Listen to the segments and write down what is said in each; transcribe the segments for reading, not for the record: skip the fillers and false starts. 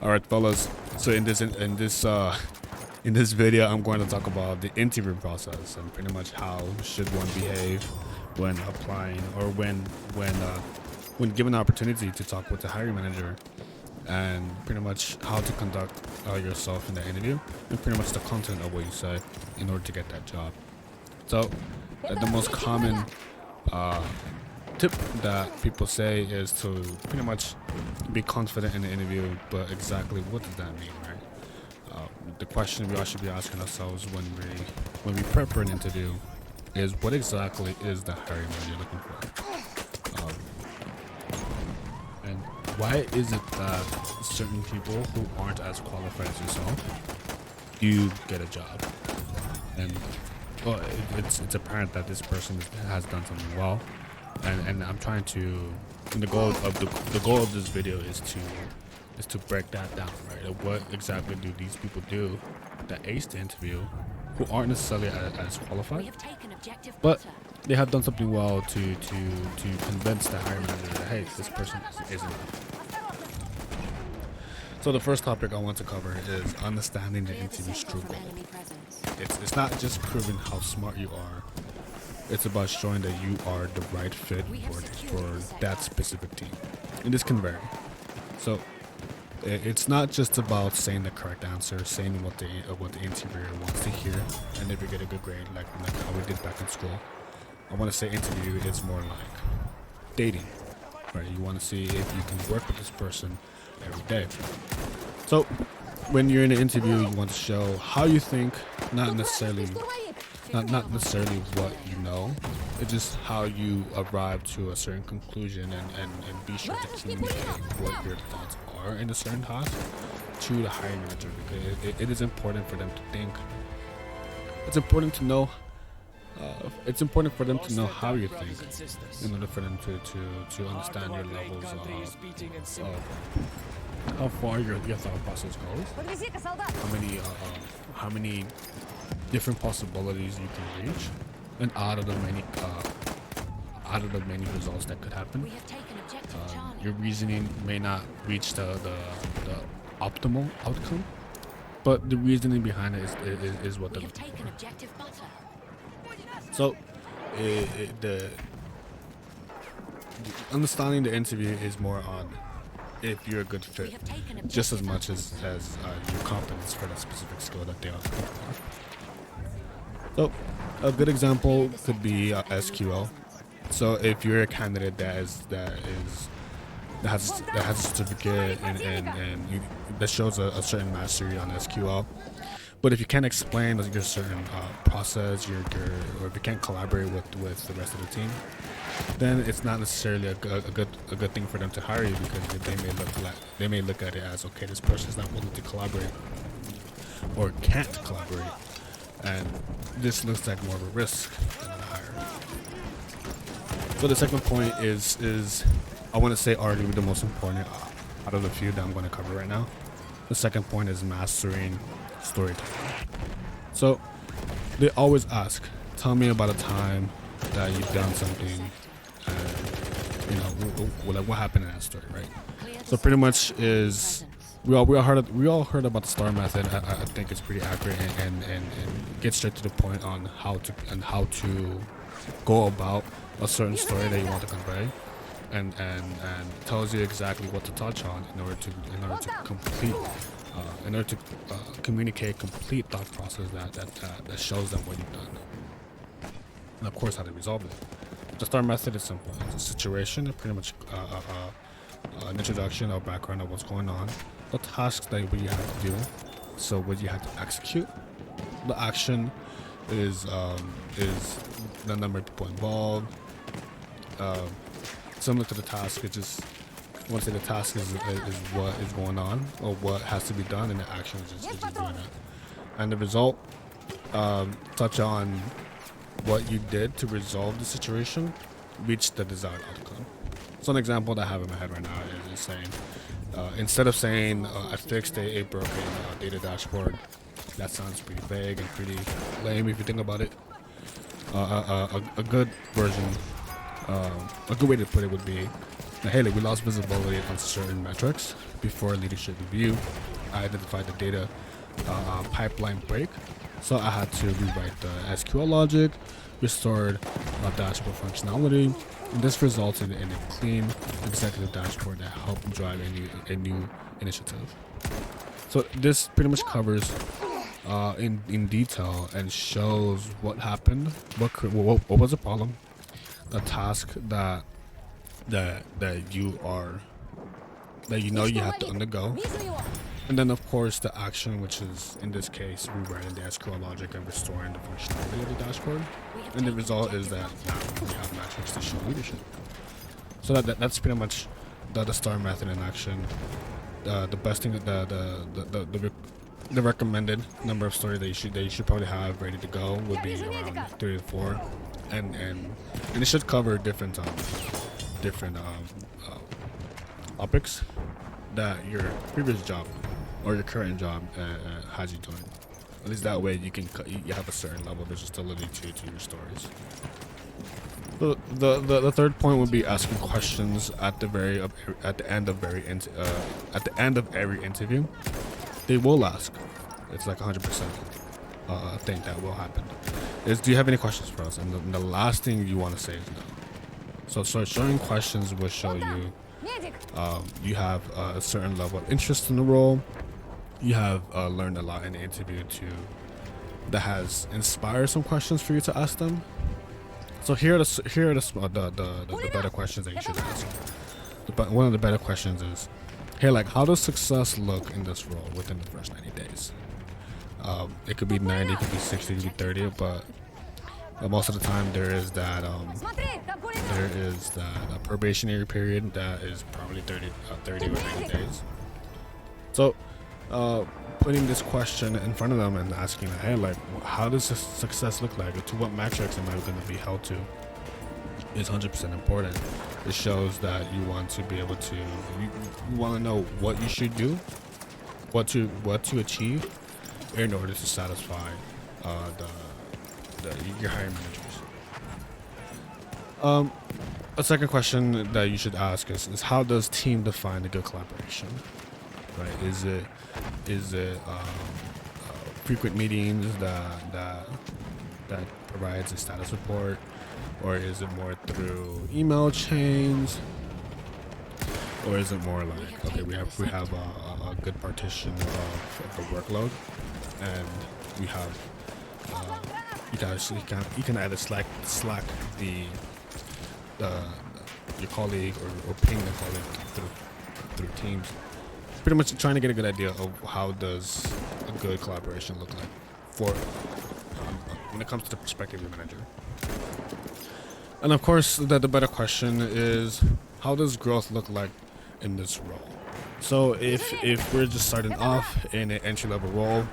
All right, fellas. So in this video, I'm going to talk about the interview process and pretty much how should one behave when applying or when given the opportunity to talk with the hiring manager, and pretty much how to conduct yourself in the interview, and pretty much the content of what you say in order to get that job. So the most common tip that people say is to pretty much be confident in the interview, but exactly what does that mean, right? The question we all should be asking ourselves when we prep for an interview is, what exactly is the hiring manager looking for? And why is it that certain people who aren't as qualified as yourself, you get a job? And well, it's apparent that this person has done something well, and I'm trying to. And the goal of this video is to break that down, right? What exactly do these people do that ace the interview, who aren't necessarily as qualified, but they have done something well to convince the hiring manager that, hey, this person is enough. So the first topic I want to cover is understanding the interview's true goal. It's not just proving how smart you are. It's about showing that you are the right fit for that specific team. And this can vary. So it's not just about saying the correct answer, saying what the interviewer wants to hear, and if you get a good grade, like how we did back in school. I want to say interview is more like dating, right? You want to see if you can work with this person every day. So when you're in an interview, you want to show how you think, not necessarily what you know. It's just how you arrive to a certain conclusion, and be sure to communicate what your thoughts are in a certain task to the hiring manager, because it is important for them to think. It's important to know. It's important for them to know how you think in order for them to understand your levels of how far your thought process goes, how many different possibilities you can reach, and out of the many results that could happen, your reasoning may not reach the optimal outcome, but the reasoning behind it is what they're looking for. So the understanding the interview is more on if you're a good fit, just as much as your competence for that specific skill that they are looking for. So a good example could be SQL. So if you're a candidate that has a certificate and that shows a certain mastery on SQL, but if you can't explain your certain process, or if you can't collaborate with the rest of the team, then it's not necessarily a good thing for them to hire you, because they may look at it as, okay, this person is not willing to collaborate or can't collaborate, and this looks like more of a risk than a hire. So the second point is I want to say arguably the most important out of the few that I'm going to cover right now. The second point is mastering storytelling. So they always ask, tell me about a time that you've done something, like what happened in that story, right? So pretty much is we all heard about the STAR method. I think it's pretty accurate and gets straight to the point on how to go about a certain story that you want to convey, and tells you exactly what to touch on in order to communicate complete thought process that shows them what you've done, and of course how to resolve it. The STAR method is simple. It's a situation, pretty much an introduction or background of what's going on, the tasks that you have to do, so what you have to execute. The action is the number of people involved. Similar to the task, it's just, I want to say the task is what is going on or what has to be done, and the action is just doing it. And the result, touch on what you did to resolve the situation, reach the desired outcome. So an example that I have in my head right now is saying, instead of saying I fixed a broken data dashboard, that sounds pretty vague and pretty lame if you think about it. A good version, a good way to put it would be, hey, we lost visibility on certain metrics, before leadership review, I identified the data pipeline break. So I had to rewrite the SQL logic, restored dashboard functionality, and this resulted in a clean executive dashboard that helped drive a new initiative. So this pretty much covers in detail and shows what happened, what was the problem, the task that you have to undergo, and then of course the action, which is in this case rewriting the SQL logic and restoring the functionality of the dashboard. And the result is that now we have metrics to show leadership. So that's pretty much the STAR method in action. The best thing, the recommended number of stories that you should probably have ready to go would be around 3 to 4, and it should cover different topics that your previous job or your current job has you doing. At least that way you have a certain level of versatility to your stories. The third point would be asking questions at the end of every interview. They will ask. It's like 100% thing that will happen. Do you have any questions for us? And the last thing you want to say is no. So showing questions will show you you have a certain level of interest in the role. You have learned a lot in the interview that has inspired some questions for you to ask them. So here are the better questions that you should ask. One of the better questions is, hey, like, how does success look in this role within the first 90 days? It could be 90, it could be 60, it could be 30, but most of the time there is that probationary period that is probably 30 or 90 days. So putting this question in front of them and asking, hey, like, how does success look like? To what metrics am I going to be held to? Is 100% important. It shows that you want to be able to, you want to know what you should do, what to achieve in order to satisfy your hiring managers. A second question that you should ask is how does team define a good collaboration? Right? Is it frequent meetings that provides a status report, or is it more through email chains, or is it more like, okay, we have a good partition of the workload, and we have you can either slack your colleague or ping the colleague through Teams. Pretty much trying to get a good idea of how does a good collaboration look like for when it comes to the perspective of the manager. And of course, the better question is, how does growth look like in this role? So if we're just starting off in an entry-level role,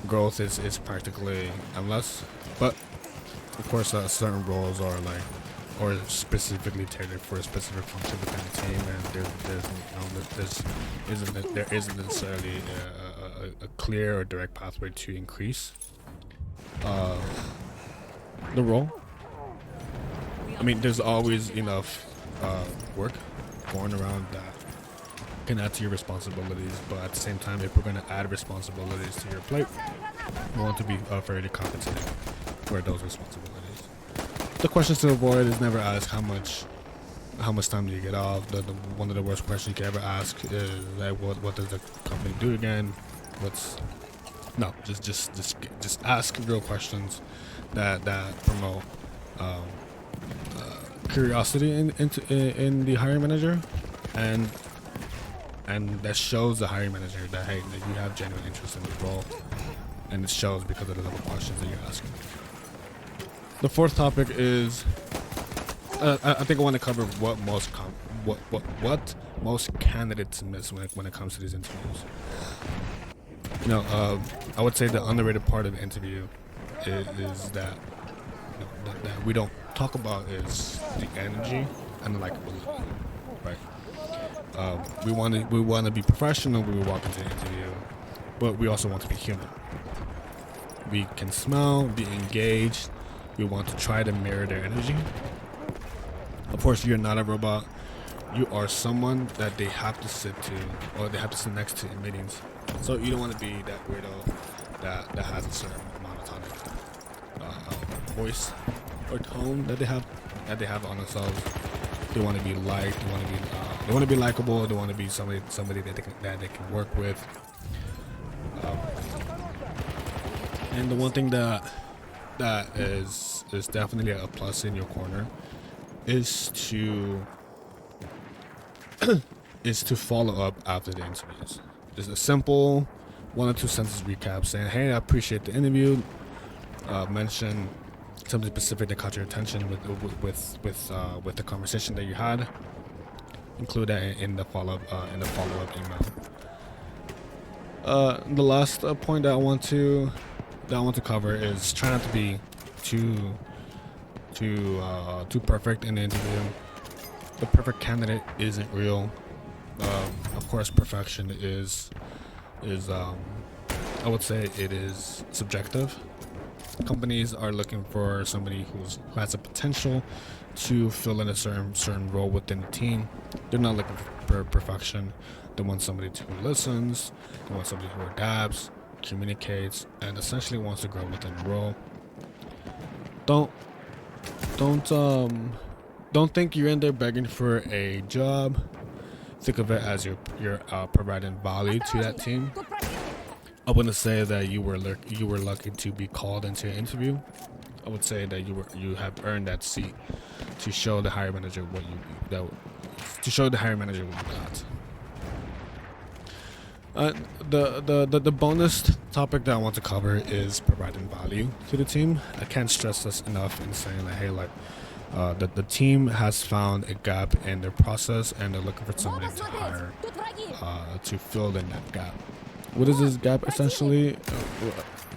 growth is practically endless. But of course, certain roles are like, or specifically tailored for a specific function within the team, and there isn't necessarily a clear or direct pathway to increase the role. I mean, there's always enough work going around that can add to your responsibilities, but at the same time, if we're going to add responsibilities to your plate, we want to be fairly compensated for those responsibilities. The questions to avoid is never ask how much time do you get off. One of the worst questions you can ever ask is like, what does the company do again? Just ask real questions that promote curiosity in the hiring manager, and that shows the hiring manager that, hey, that you have genuine interest in this role, and it shows because of the level of questions that you're asking. The fourth topic is, I think I want to cover what most candidates miss when it comes to these interviews. You know, I would say the underrated part of the interview is that that we don't talk about is the energy and the likability, right? We want to be professional when we walk into the interview, but we also want to be human. We can smell, be engaged. We want to try to mirror their energy. Of course, you're not a robot. you are someone that they have to sit to, or they have to sit next to in meetings. So you don't want to be that weirdo that has a certain monotonic voice or tone that they have on themselves. They want to be liked. They want to be likable. They want to be somebody that they can work with. And the one thing that is definitely a plus in your corner is to follow up after the interviews. Just a simple 1 or 2 sentence recap saying, "Hey, I appreciate the interview. Mention something specific that caught your attention with the conversation that you had. Include that in the follow-up email." The last point that I want to cover is try not to be too perfect in the interview. The perfect candidate isn't real. Of course, perfection is I would say it is subjective. Companies are looking for somebody who has the potential to fill in a certain role within the team. They're not looking for perfection. They want somebody who listens. They want somebody who adapts, communicates, and essentially wants to grow within the role. Don't think you're in there begging for a job. Think of it as you're providing value to that team. I wouldn't say that you were lucky to be called into an interview. I would say that you have earned that seat to show the hiring manager what you got. The bonus topic that I want to cover is providing value to the team. I can't stress this enough in saying that, hey, like the team has found a gap in their process and they're looking for somebody to hire to fill in that gap. What is this gap essentially?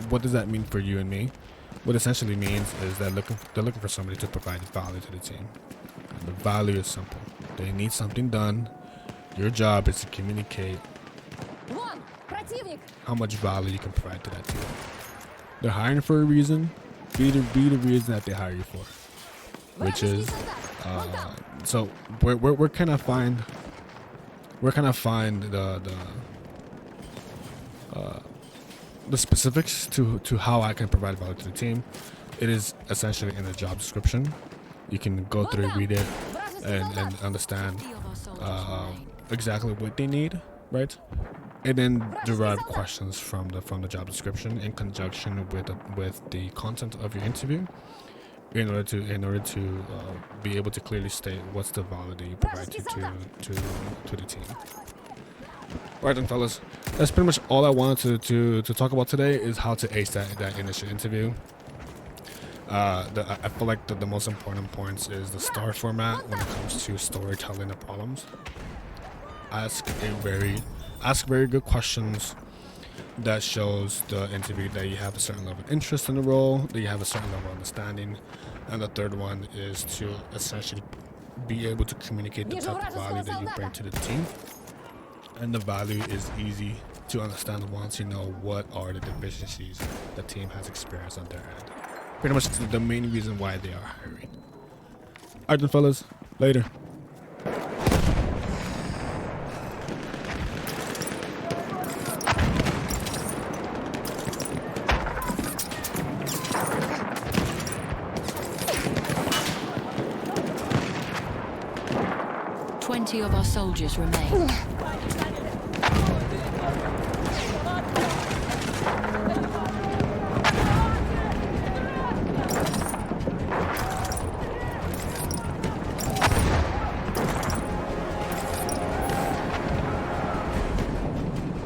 What does that mean for you and me? What essentially means is that they're looking for somebody to provide value to the team. And the value is simple. They need something done. Your job is to communicate how much value you can provide to that team. They're hiring for a reason. Be the reason that they hire you for. Which is so where can I find the specifics to how I can provide value to the team? It is essentially in the job description. You can go through, read it, and understand exactly what they need, right? And then derive questions from the job description in conjunction with the content of your interview, in order to be able to clearly state what's the value that you provide to the team. Alright then, fellas, that's pretty much all I wanted to talk about today, is how to ace that initial interview. I feel like the most important points is the STAR format when it comes to storytelling the problems. Ask very good questions that shows the interview that you have a certain level of interest in the role, that you have a certain level of understanding. And the third one is to essentially be able to communicate the type of value that you bring to the team. And the value is easy to understand once you know what are the deficiencies the team has experienced on their end. Pretty much the main reason why they are hiring. Alright then, fellas, later. Of our soldiers remain.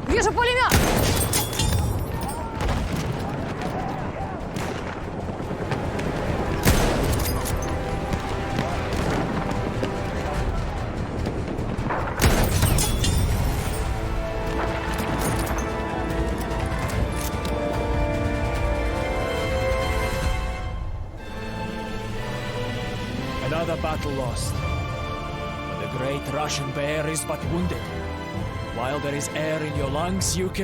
Вижу пулемет! Another battle lost. The great Russian bear is but wounded. While there is air in your lungs, you can